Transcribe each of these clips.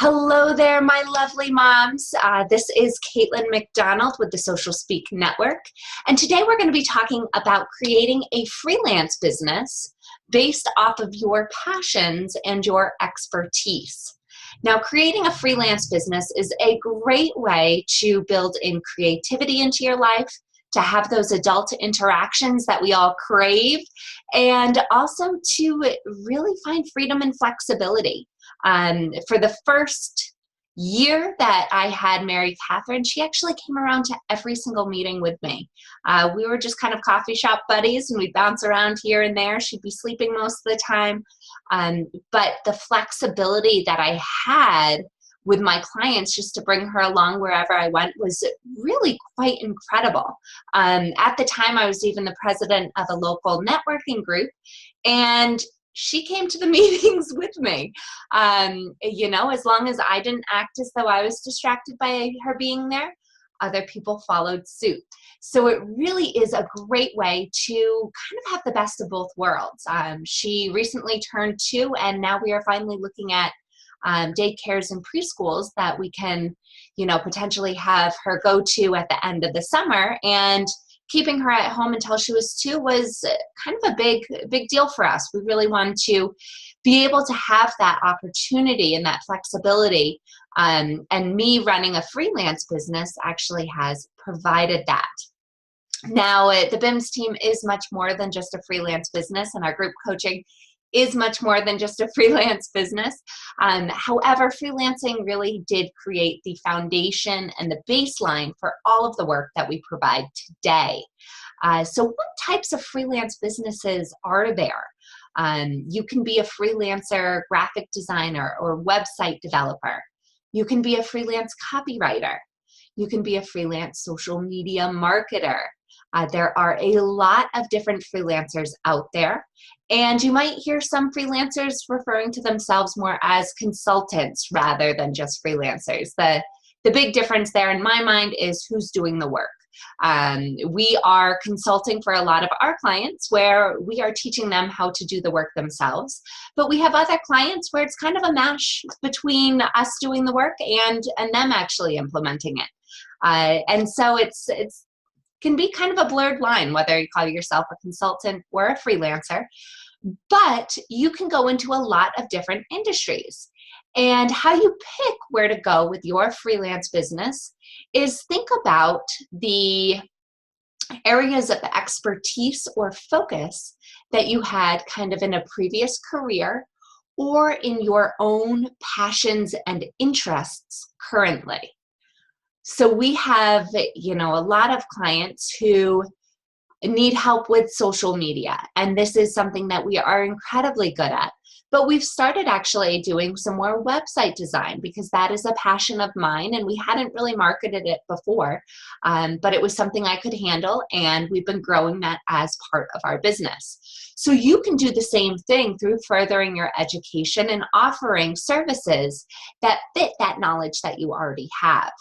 Hello there, my lovely moms. This is Caitlin McDonald with the Social Speak Network. And today we're going to be talking about creating a freelance business based off of your passions and your expertise. Now, creating a freelance business is a great way to build in creativity into your life, to have those adult interactions that we all crave, and also to really find freedom and flexibility. For the first year that I had Mary Catherine, she actually came around to every single meeting with me. We were just kind of coffee shop buddies, and we'd bounce around here and there. She'd be sleeping most of the time. But the flexibility that I had with my clients just to bring her along wherever I went was really quite incredible. At the time, I was even the president of a local networking group, and she came to the meetings with me. As long as I didn't act as though I was distracted by her being there, other people followed suit. So it really is a great way to kind of have the best of both worlds. She recently turned 2, and now we are finally looking at daycares and preschools that we can, potentially have her go to at the end of the summer. And keeping her at home until she was 2 was kind of a big deal for us. We really wanted to be able to have that opportunity and that flexibility. And me running a freelance business actually has provided that. Now, the BIMS team is much more than just a freelance business, and our group coaching is much more than just a freelance business. However, freelancing really did create the foundation and the baseline for all of the work that we provide today. So what types of freelance businesses are there? You can be a freelancer graphic designer or website developer. You can be a freelance copywriter. You can be a freelance social media marketer. There are a lot of different freelancers out there, and you might hear some freelancers referring to themselves more as consultants rather than just freelancers. The big difference there in my mind is who's doing the work. We are consulting for a lot of our clients where we are teaching them how to do the work themselves, but we have other clients where it's kind of a mash between us doing the work and them actually implementing it. And so it's can be kind of a blurred line, whether you call yourself a consultant or a freelancer, but you can go into a lot of different industries. And how you pick where to go with your freelance business is think about the areas of expertise or focus that you had kind of in a previous career or in your own passions and interests currently. So we have, a lot of clients who need help with social media, and this is something that we are incredibly good at. But we've started actually doing some more website design because that is a passion of mine, and we hadn't really marketed it before, but it was something I could handle, and we've been growing that as part of our business. So you can do the same thing through furthering your education and offering services that fit that knowledge that you already have.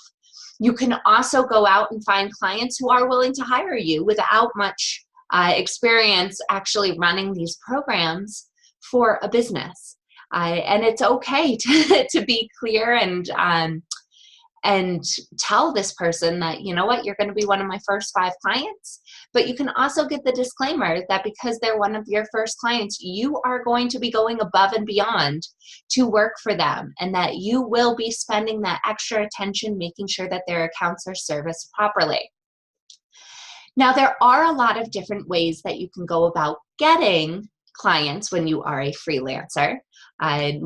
You can also go out and find clients who are willing to hire you without much experience actually running these programs for a business. And it's okay to be clear and tell this person that, you're going to be one of my first 5 clients. But you can also get the disclaimer that because they're one of your first clients, you are going to be going above and beyond to work for them, and that you will be spending that extra attention making sure that their accounts are serviced properly. Now, there are a lot of different ways that you can go about getting clients when you are a freelancer. I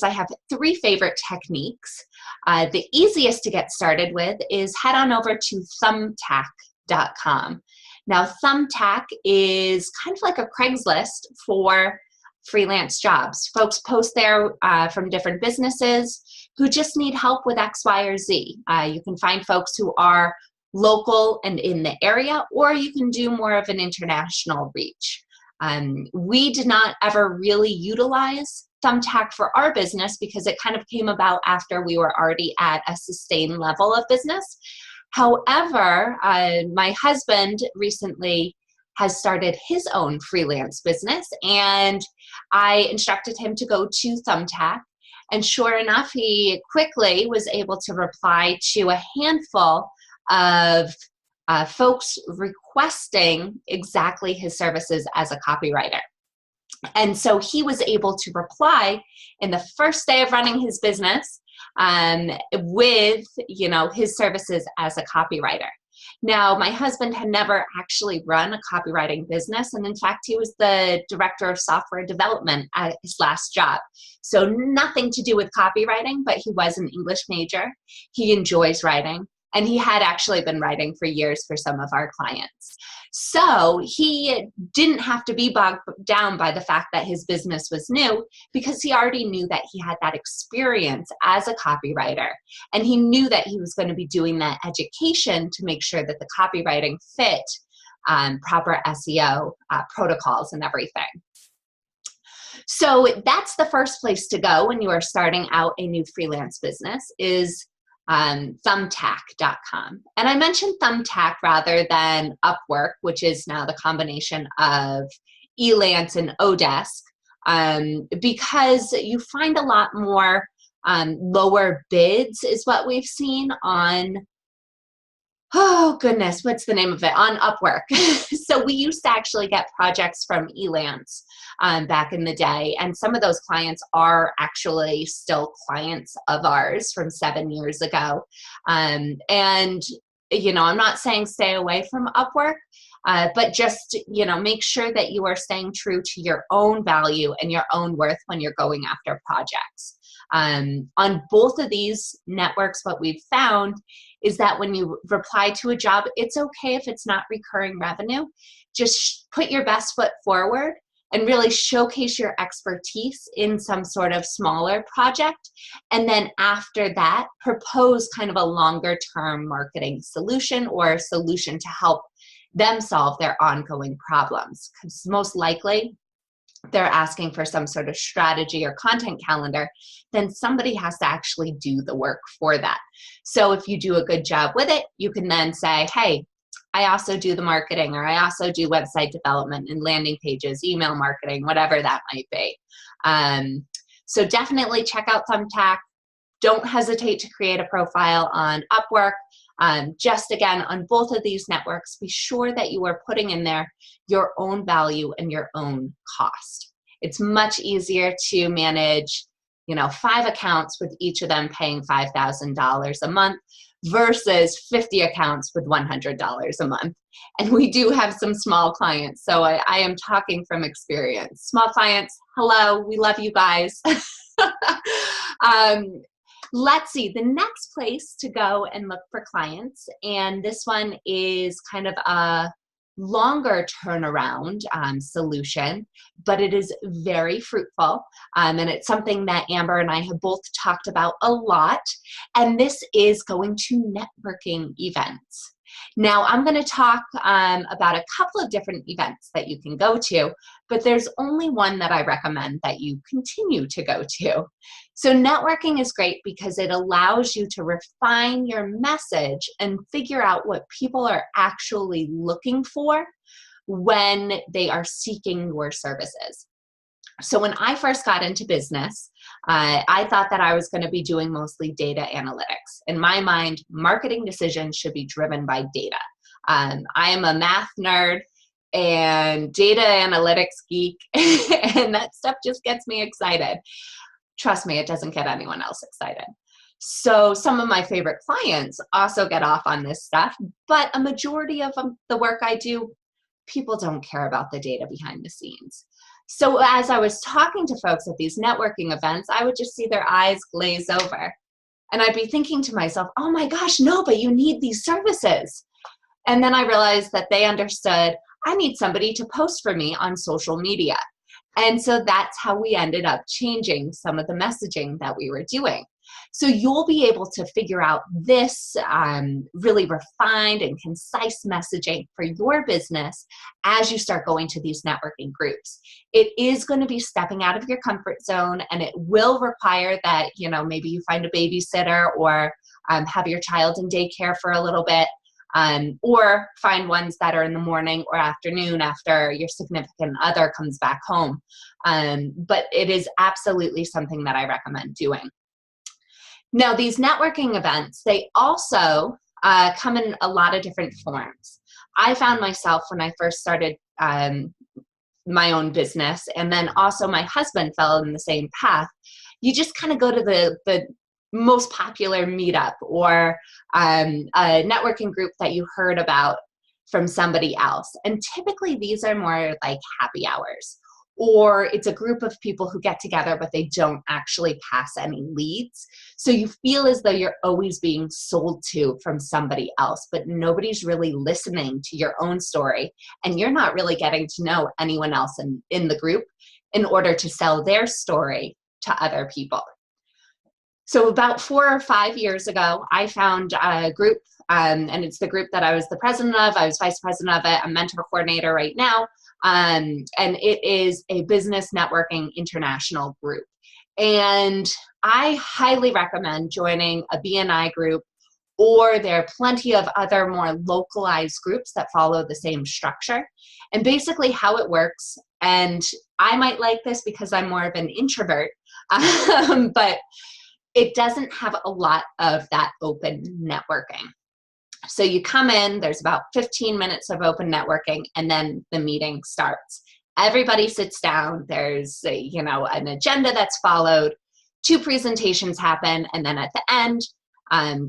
have 3 favorite techniques. The easiest to get started with is head on over to Thumbtack.com. Now, Thumbtack is kind of like a Craigslist for freelance jobs. Folks post there from different businesses who just need help with X, Y, or Z. You can find folks who are local and in the area, or you can do more of an international reach. We did not ever really utilize Thumbtack for our business because it kind of came about after we were already at a sustained level of business. However, my husband recently has started his own freelance business, and I instructed him to go to Thumbtack And sure enough, he quickly was able to reply to a handful of folks requesting exactly his services as a copywriter. And so he was able to reply in the first day of running his business with, his services as a copywriter. Now, my husband had never actually run a copywriting business, and in fact, he was the director of software development at his last job. So nothing to do with copywriting, but he was an English major. He enjoys writing, and he had actually been writing for years for some of our clients. So he didn't have to be bogged down by the fact that his business was new, because he already knew that he had that experience as a copywriter, and he knew that he was going to be doing that education to make sure that the copywriting fit proper SEO protocols and everything. So that's the first place to go when you are starting out a new freelance business, is Thumbtack.com. And I mentioned Thumbtack rather than Upwork, which is now the combination of Elance and Odesk, because you find a lot more lower bids is what we've seen on, oh goodness, what's the name of it? On Upwork. So we used to actually get projects from Elance back in the day, and some of those clients are actually still clients of ours from 7 years ago. And I'm not saying stay away from Upwork, but just make sure that you are staying true to your own value and your own worth when you're going after projects. On both of these networks, what we've found is that when you reply to a job, it's okay if it's not recurring revenue. Just put your best foot forward and really showcase your expertise in some sort of smaller project. And then after that, propose kind of a longer term marketing solution or a solution to help them solve their ongoing problems. Because most likely, they're asking for some sort of strategy or content calendar, then somebody has to actually do the work for that. So if you do a good job with it, you can then say, hey, I also do the marketing, or I also do website development and landing pages, email marketing, whatever that might be. So definitely check out Thumbtack. Don't hesitate to create a profile on Upwork. Just again, on both of these networks, be sure that you are putting in there your own value and your own cost. It's much easier to manage, 5 accounts with each of them paying $5,000 a month versus 50 accounts with $100 a month. And we do have some small clients, so I am talking from experience. Small clients, hello, we love you guys. Let's see, the next place to go and look for clients, and this one is kind of a longer turnaround solution, but it is very fruitful, and it's something that Amber and I have both talked about a lot, and this is going to networking events. Now, I'm going to talk about a couple of different events that you can go to, but there's only one that I recommend that you continue to go to. So networking is great because it allows you to refine your message and figure out what people are actually looking for when they are seeking your services. So when I first got into business, I thought that I was going to be doing mostly data analytics. In my mind, marketing decisions should be driven by data. I am a math nerd and data analytics geek, and that stuff just gets me excited. Trust me, it doesn't get anyone else excited. So some of my favorite clients also get off on this stuff, but a majority of the work I do, people don't care about the data behind the scenes. So as I was talking to folks at these networking events, I would just see their eyes glaze over. And I'd be thinking to myself, oh my gosh, no, but you need these services. And then I realized that they understood, I need somebody to post for me on social media. And so that's how we ended up changing some of the messaging that we were doing. So you'll be able to figure out this really refined and concise messaging for your business as you start going to these networking groups. It is going to be stepping out of your comfort zone, and it will require that, maybe you find a babysitter or have your child in daycare for a little bit. or find ones that are in the morning or afternoon after your significant other comes back home. But it is absolutely something that I recommend doing. Now, these networking events, they also come in a lot of different forms. I found myself when I first started my own business, and then also my husband fell in the same path. You just kind of go to the most popular meetup or a networking group that you heard about from somebody else. And typically these are more like happy hours, or it's a group of people who get together, but they don't actually pass any leads. So you feel as though you're always being sold to from somebody else, but nobody's really listening to your own story. And you're not really getting to know anyone else in the group in order to sell their story to other people. So about 4 or 5 years ago, I found a group, and it's the group that I was the president of. I was vice president of it. I'm mentor coordinator right now. And it is a business networking international group. And I highly recommend joining a BNI group, or there are plenty of other more localized groups that follow the same structure. And basically how it works, and I might like this because I'm more of an introvert, but it doesn't have a lot of that open networking. So you come in, there's about 15 minutes of open networking, and then the meeting starts. Everybody sits down, there's an agenda that's followed, 2 presentations happen, and then at the end,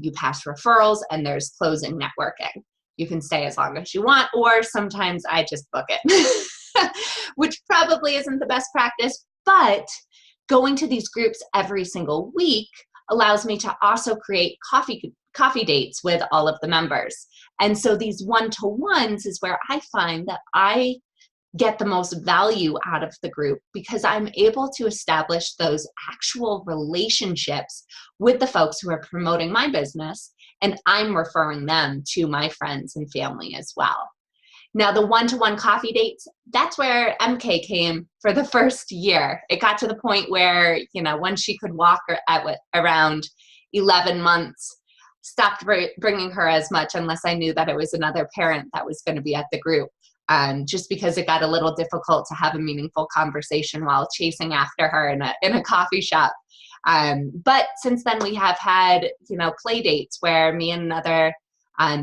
you pass referrals and there's closing networking. You can stay as long as you want, or sometimes I just book it, which probably isn't the best practice, but going to these groups every single week allows me to also create coffee dates with all of the members. And so these one-to-ones is where I find that I get the most value out of the group, because I'm able to establish those actual relationships with the folks who are promoting my business, and I'm referring them to my friends and family as well. Now, the one-to-one coffee dates, that's where MK came for the first year. It got to the point where, once she could walk at around 11 months, stopped bringing her as much unless I knew that it was another parent that was going to be at the group, just because it got a little difficult to have a meaningful conversation while chasing after her in a coffee shop. But since then, we have had, play dates where me and other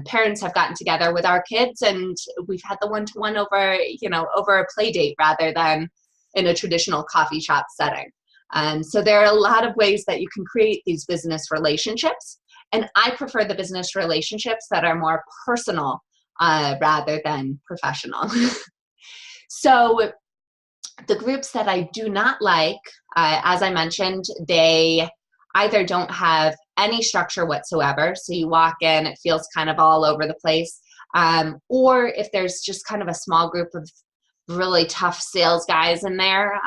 parents have gotten together with our kids, and we've had the one-to-one over a play date rather than in a traditional coffee shop setting. So there are a lot of ways that you can create these business relationships, and I prefer the business relationships that are more personal rather than professional. So the groups that I do not like, as I mentioned, they either don't have any structure whatsoever. So you walk in, it feels kind of all over the place. Or if there's just kind of a small group of really tough sales guys in there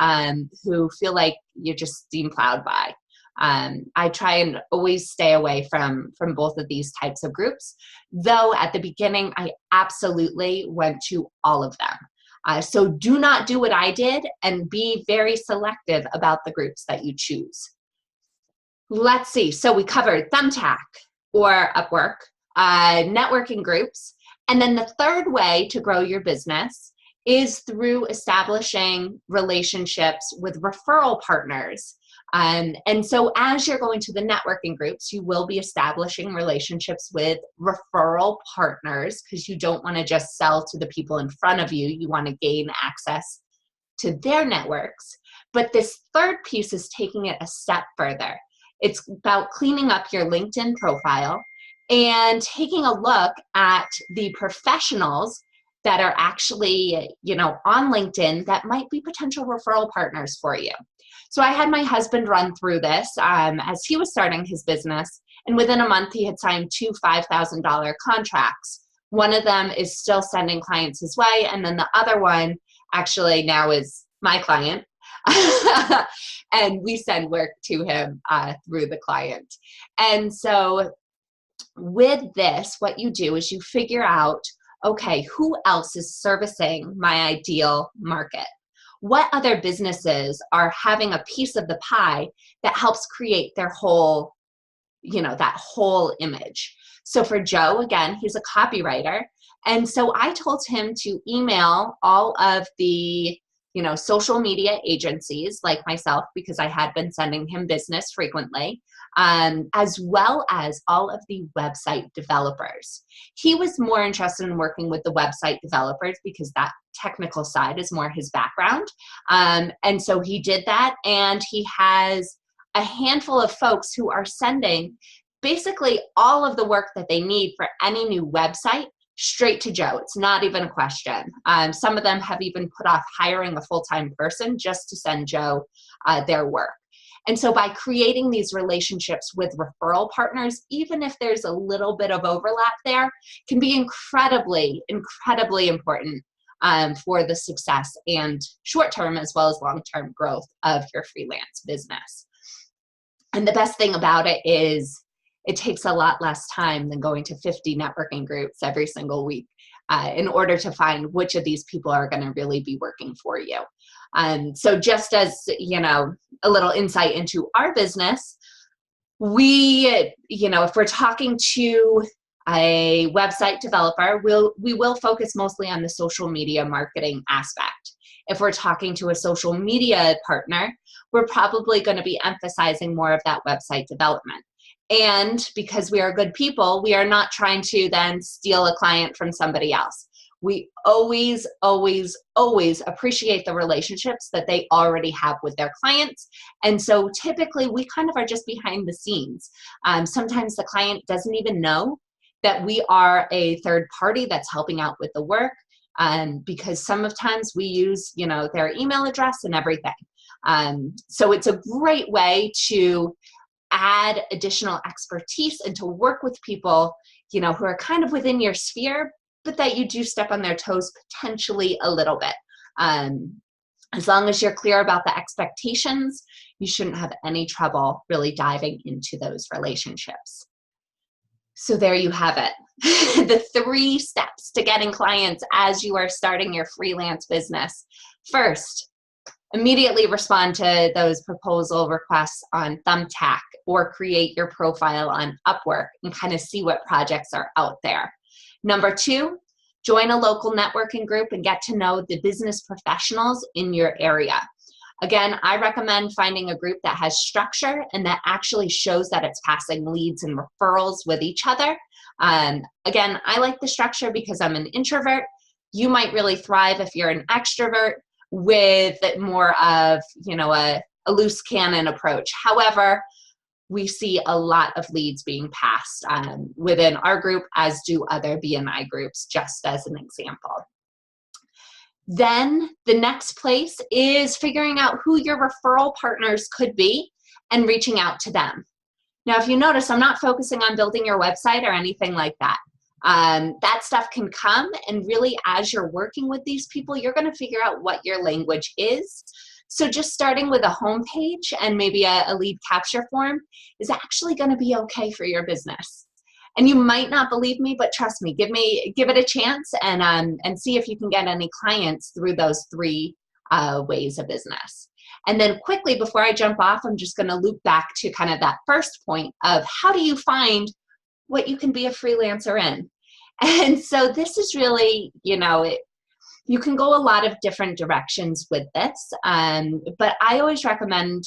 who feel like you're just steam plowed by. I try and always stay away from both of these types of groups. Though at the beginning, I absolutely went to all of them. So do not do what I did, and be very selective about the groups that you choose. Let's see. So we covered Thumbtack or Upwork, networking groups. And then the third way to grow your business is through establishing relationships with referral partners. And so as you're going to the networking groups, you will be establishing relationships with referral partners, because you don't want to just sell to the people in front of you. You want to gain access to their networks. But this third piece is taking it a step further. It's about cleaning up your LinkedIn profile and taking a look at the professionals that are actually, on LinkedIn that might be potential referral partners for you. So I had my husband run through this as he was starting his business, and within a month he had signed 2 $5,000 contracts. One of them is still sending clients his way, and then the other one actually now is my client. And we send work to him through the client. And so with this, what you do is you figure out, okay, who else is servicing my ideal market? What other businesses are having a piece of the pie that helps create their whole, that whole image? So for Joe, again, he's a copywriter. And so I told him to email all of the social media agencies like myself, because I had been sending him business frequently, as well as all of the website developers. He was more interested in working with the website developers because that technical side is more his background. And so he did that, and he has a handful of folks who are sending basically all of the work that they need for any new website straight to Joe. It's not even a question. Some of them have even put off hiring a full-time person just to send Joe their work. And so by creating these relationships with referral partners, even if there's a little bit of overlap there, can be incredibly, incredibly important for the success and short-term as well as long-term growth of your freelance business. And the best thing about it is it takes a lot less time than going to 50 networking groups every single week in order to find which of these people are going to really be working for you. So just as, a little insight into our business, we, if we're talking to a website developer, we will focus mostly on the social media marketing aspect. If we're talking to a social media partner, we're probably going to be emphasizing more of that website development. And because we are good people, we are not trying to then steal a client from somebody else. We always, always, always appreciate the relationships that they already have with their clients. And so typically we kind of are just behind the scenes. Sometimes the client doesn't even know that we are a third party that's helping out with the work, because sometimes we use, their email address and everything. So it's a great way to add additional expertise and to work with people, who are kind of within your sphere, but that you do step on their toes potentially a little bit. As long as you're clear about the expectations, you shouldn't have any trouble really diving into those relationships. So there you have it. The 3 steps to getting clients as you are starting your freelance business. First, immediately respond to those proposal requests on Thumbtack or create your profile on Upwork and kind of see what projects are out there. Number 2, join a local networking group and get to know the business professionals in your area. Again, I recommend finding a group that has structure and that actually shows that it's passing leads and referrals with each other. Again, I like the structure because I'm an introvert. You might really thrive if you're an extrovert with more of, a loose cannon approach. However, we see a lot of leads being passed within our group, as do other BNI groups, just as an example. Then the next place is figuring out who your referral partners could be and reaching out to them. Now, if you notice, I'm not focusing on building your website or anything like that. That stuff can come, and really as you're working with these people, you're going to figure out what your language is. So just starting with a homepage and maybe a lead capture form is actually going to be okay for your business. And you might not believe me, but trust me, give it a chance and see if you can get any clients through those 3 ways of business. And then quickly, before I jump off, I'm just going to loop back to kind of that first point of how do you find what you can be a freelancer in? And so this is really, you can go a lot of different directions with this, but I always recommend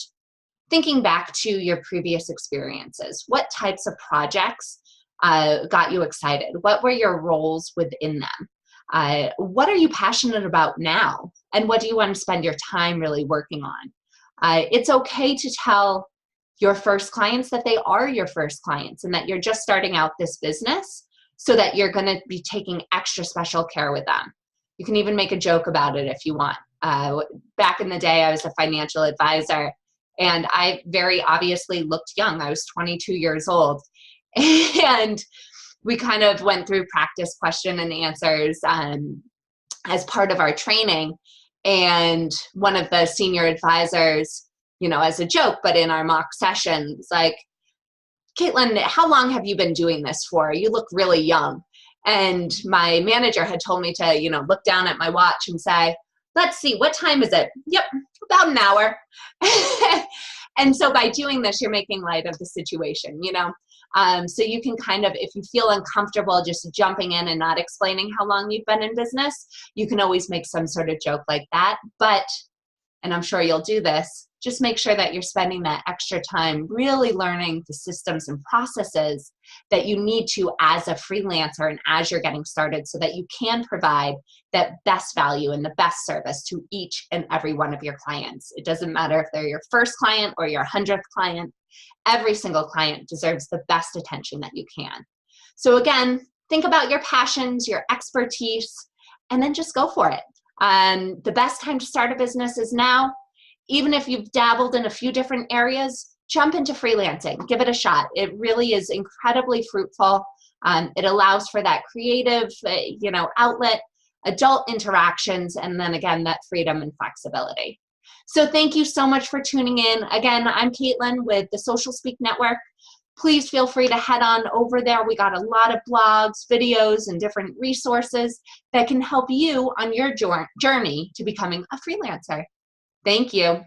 thinking back to your previous experiences. What types of projects got you excited? What were your roles within them? What are you passionate about now? And what do you want to spend your time really working on? It's okay to tell your first clients that they are your first clients and that you're just starting out this business, so that you're going to be taking extra special care with them. You can even make a joke about it if you want. Back in the day, I was a financial advisor, and I very obviously looked young. I was 22 years old. And we kind of went through practice question and answers as part of our training. And one of the senior advisors, as a joke, but in our mock session, was like, "Caitlin, how long have you been doing this for? You look really young." And my manager had told me to, look down at my watch and say, "Let's see, what time is it?" "Yep, about an hour." And so by doing this, you're making light of the situation. So you can kind of, if you feel uncomfortable just jumping in and not explaining how long you've been in business, you can always make some sort of joke like that. But, and I'm sure you'll do this, just make sure that you're spending that extra time really learning the systems and processes that you need to as a freelancer and as you're getting started, so that you can provide that best value and the best service to each and every one of your clients. It doesn't matter if they're your first client or your 100th client. Every single client deserves the best attention that you can. So again, think about your passions, your expertise, and then just go for it. The best time to start a business is now. Even if you've dabbled in a few different areas, jump into freelancing. Give it a shot. It really is incredibly fruitful. It allows for that creative, outlet, adult interactions, and then again, that freedom and flexibility. So thank you so much for tuning in. Again, I'm Caitlin with the Social Speak Network. Please feel free to head on over there. We got a lot of blogs, videos, and different resources that can help you on your journey to becoming a freelancer. Thank you.